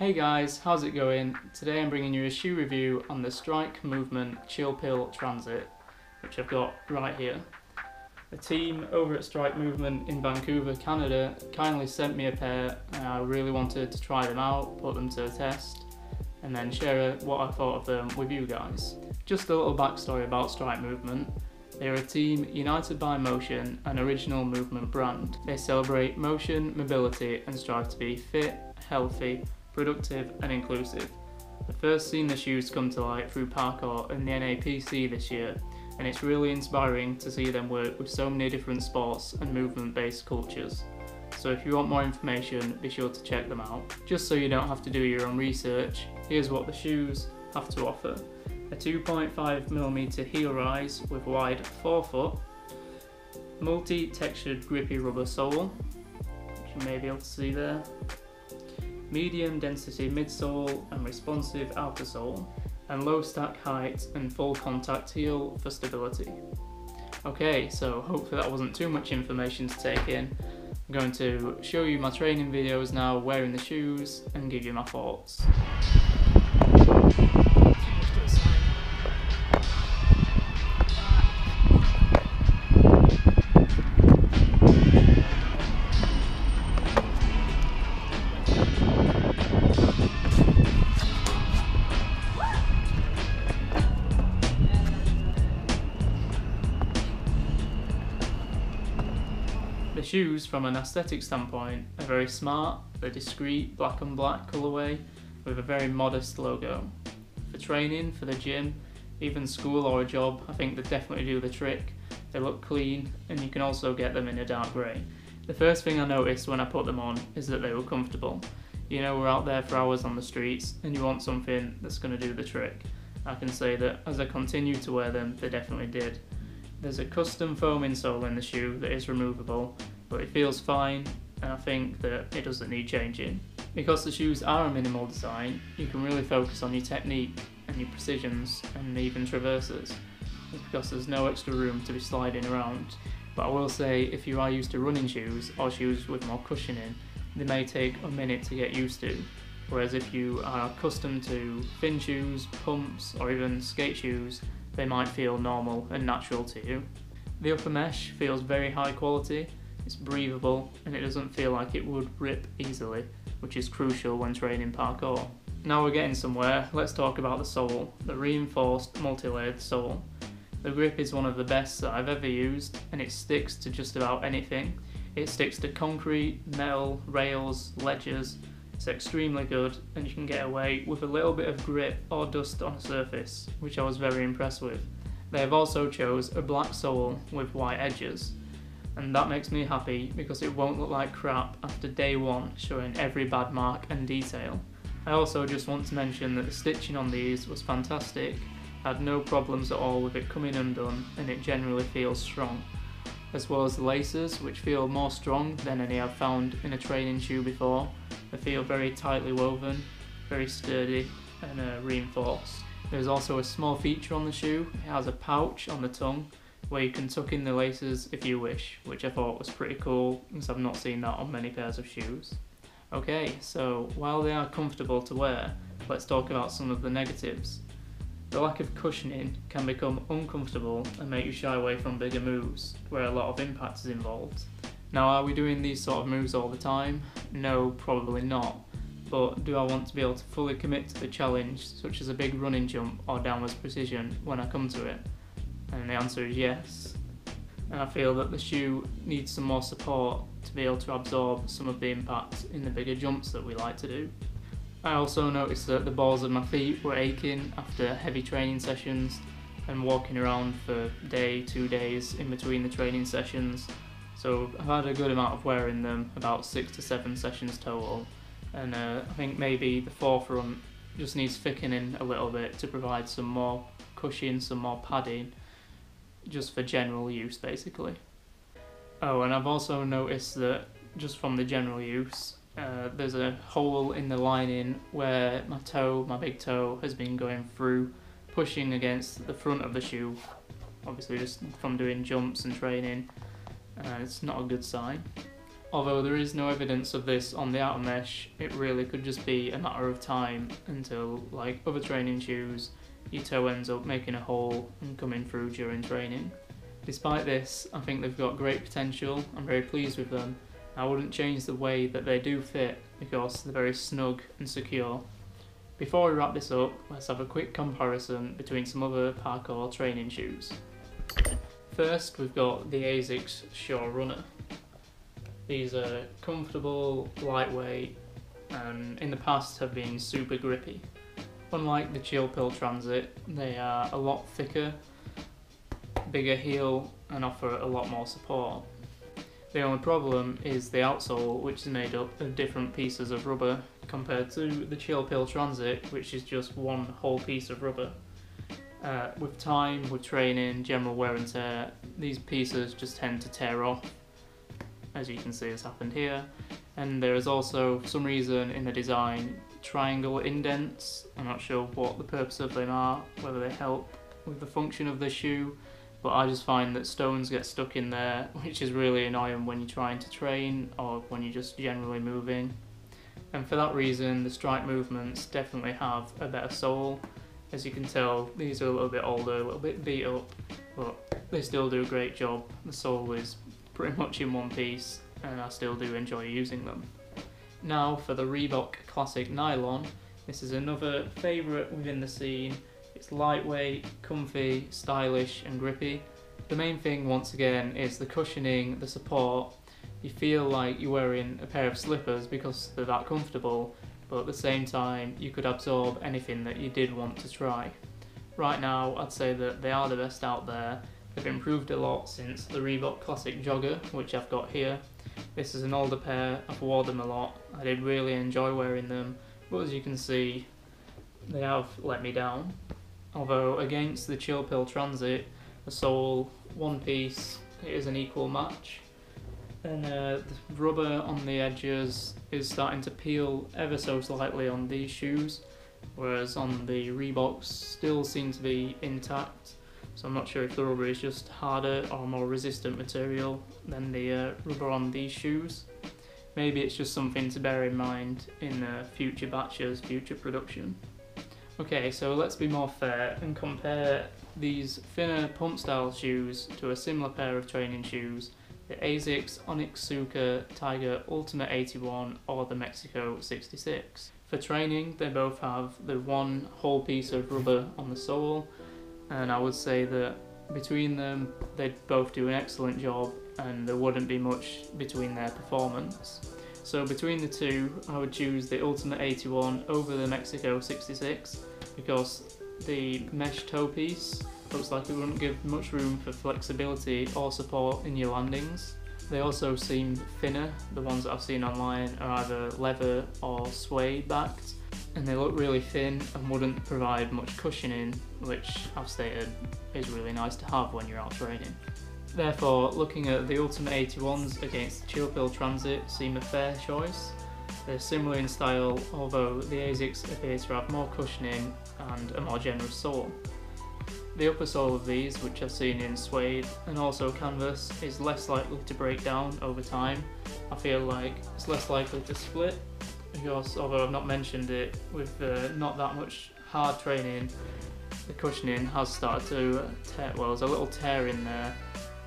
Hey guys, how's it going? Today I'm bringing you a shoe review on the Strike Movement Chill Pill Transit, which I've got right here. The team over at Strike Movement in Vancouver, Canada kindly sent me a pair and I really wanted to try them out, put them to the test, and then share what I thought of them with you guys. Just a little backstory about Strike Movement. They're a team united by motion, an original movement brand. They celebrate motion, mobility and strive to be fit, healthy, productive and inclusive. I first seen the shoes come to light through parkour in the NAPC this year, and it's really inspiring to see them work with so many different sports and movement-based culters. So if you want more information, be sure to check them out. Just so you don't have to do your own research, here's what the shoes have to offer. A 2.5mm heel rise with wide forefoot, multi-textured grippy rubber sole, which you may be able to see there, medium density midsole and responsive outer sole, and low stack height and full contact heel for stability. Okay, so hopefully that wasn't too much information to take in. I'm going to show you my training videos now wearing the shoes and give you my thoughts. The shoes, from an aesthetic standpoint, are very smart. They're discreet black and black colourway with a very modest logo. For training, for the gym, even school or a job, I think they definitely do the trick. They look clean and you can also get them in a dark grey. The first thing I noticed when I put them on is that they were comfortable. You know, we're out there for hours on the streets and you want something that's going to do the trick. I can say that as I continue to wear them, they definitely did. There's a custom foam insole in the shoe that is removable, but it feels fine and I think that it doesn't need changing. Because the shoes are a minimal design, you can really focus on your technique and your precisions and even traverses, because there's no extra room to be sliding around. But I will say, if you are used to running shoes or shoes with more cushioning, they may take a minute to get used to. Whereas if you are accustomed to thin shoes, pumps or even skate shoes, they might feel normal and natural to you. The upper mesh feels very high quality, it's breathable and it doesn't feel like it would rip easily, which is crucial when training parkour. Now we're getting somewhere, let's talk about the sole, the reinforced multi-layered sole. The grip is one of the best that I've ever used and it sticks to just about anything. It sticks to concrete, metal, rails, ledges. It's extremely good and you can get away with a little bit of grit or dust on a surface, which I was very impressed with. They have also chose a black sole with white edges, and that makes me happy because it won't look like crap after day one, showing every bad mark and detail. I also just want to mention that the stitching on these was fantastic. I had no problems at all with it coming undone and it generally feels strong. As well as the laces, which feel more strong than any I've found in a training shoe before. They feel very tightly woven, very sturdy and reinforced. There's also a small feature on the shoe. It has a pouch on the tongue where you can tuck in the laces if you wish, which I thought was pretty cool because I've not seen that on many pairs of shoes. Okay, so while they are comfortable to wear, let's talk about some of the negatives. The lack of cushioning can become uncomfortable and make you shy away from bigger moves, where a lot of impact is involved. Now, are we doing these sort of moves all the time? No, probably not. But do I want to be able to fully commit to the challenge, such as a big running jump or downwards precision, when I come to it? And the answer is yes. And I feel that the shoe needs some more support to be able to absorb some of the impact in the bigger jumps that we like to do. I also noticed that the balls of my feet were aching after heavy training sessions and walking around for a day, 2 days in between the training sessions. So I've had a good amount of wear in them, about 6 to 7 sessions total. And I think maybe the forefront just needs thickening a little bit to provide some more cushion, some more padding, just for general use basically. Oh, and I've also noticed that just from the general use, there's a hole in the lining where my big toe has been going through, pushing against the front of the shoe, obviously just from doing jumps and training. It's not a good sign. Although there is no evidence of this on the outer mesh, it really could just be a matter of time until, like other training shoes, your toe ends up making a hole and coming through during training. Despite this, I think they've got great potential. I'm very pleased with them. I wouldn't change the way that they do fit because they're very snug and secure. Before we wrap this up, let's have a quick comparison between some other parkour training shoes. First, we've got the ASICS Shore Runner. These are comfortable, lightweight, and in the past have been super grippy. Unlike the Chill Pill Transit, they are a lot thicker, bigger heel, and offer a lot more support. The only problem is the outsole, which is made up of different pieces of rubber, compared to the Chill Pill Transit, which is just one whole piece of rubber. With time, with training, general wear and tear, these pieces just tend to tear off, as you can see has happened here. And there is also, for some reason in the design, triangle indents. I'm not sure what the purpose of them are, whether they help with the function of the shoe, but I just find that stones get stuck in there, which is really annoying when you're trying to train or when you're just generally moving. And for that reason, the strike movements definitely have a better sole. As you can tell, these are a little bit older, a little bit beat up, but they still do a great job. The sole is pretty much in one piece, and I still do enjoy using them. Now for the Reebok Classic Nylon. This is another favourite within the scene. It's lightweight, comfy, stylish and grippy. The main thing once again is the cushioning, the support. You feel like you're wearing a pair of slippers because they're that comfortable, but at the same time you could absorb anything that you did want to try. Right now I'd say that they are the best out there. They've improved a lot since the Reebok Classic Jogger, which I've got here. This is an older pair, I've worn them a lot. I did really enjoy wearing them, but as you can see, they have let me down. Although against the Chill Pill Transit, the sole, one piece, it is an equal match. And the rubber on the edges is starting to peel ever so slightly on these shoes, whereas on the Reeboks still seem to be intact. So I'm not sure if the rubber is just harder or more resistant material than the rubber on these shoes. Maybe it's just something to bear in mind in future batches, future production. Okay, so let's be more fair and compare these thinner pump style shoes to a similar pair of training shoes, the ASICS Onitsuka Tiger Ultimate 81 or the Mexico 66. For training, they both have the one whole piece of rubber on the sole, and I would say that between them they'd both do an excellent job and there wouldn't be much between their performance. So between the two, I would choose the Ultimate 81 over the Mexico 66 because the mesh toe piece looks like it wouldn't give much room for flexibility or support in your landings. They also seem thinner. The ones that I've seen online are either leather or suede backed, and they look really thin and wouldn't provide much cushioning, which I've stated is really nice to have when you're out training. Therefore, looking at the Ultimate 81s against the Chill Pill Transit seem a fair choice. They're similar in style, although the ASICS appear to have more cushioning and a more generous sole. The upper sole of these, which I've seen in suede and also canvas, is less likely to break down over time. I feel like it's less likely to split because, although I've not mentioned it, with not that much hard training, the cushioning has started to tear. Well, there's a little tear in there.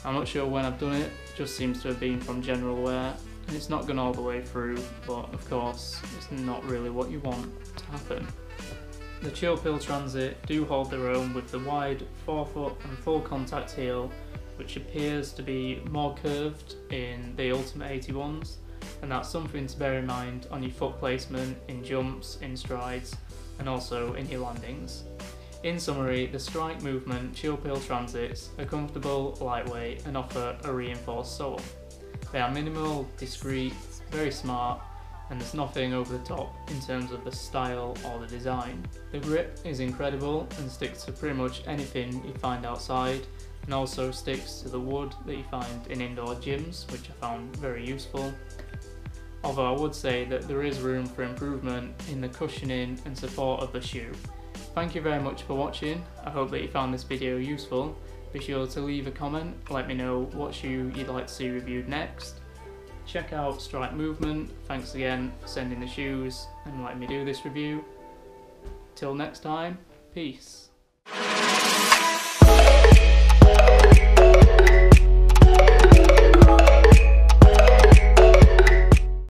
I'm not sure when I've done it, just seems to have been from general wear. And it's not gone all the way through, but of course it's not really what you want to happen. The Chill Pill Transit do hold their own with the wide forefoot and full contact heel, which appears to be more curved in the Ultimate 81s, and that's something to bear in mind on your foot placement, in jumps, in strides, and also in your landings. In summary, the strike movement Chill Pill Transits are comfortable, lightweight, and offer a reinforced sole. They are minimal, discreet, very smart, and there's nothing over the top in terms of the style or the design. The grip is incredible and sticks to pretty much anything you find outside, and also sticks to the wood that you find in indoor gyms, which I found very useful. Although I would say that there is room for improvement in the cushioning and support of the shoe. Thank you very much for watching. I hope that you found this video useful. Be sure to leave a comment, let me know what shoe you'd like to see reviewed next. Check out Strike Movement. Thanks again for sending the shoes and letting me do this review. Till next time, peace.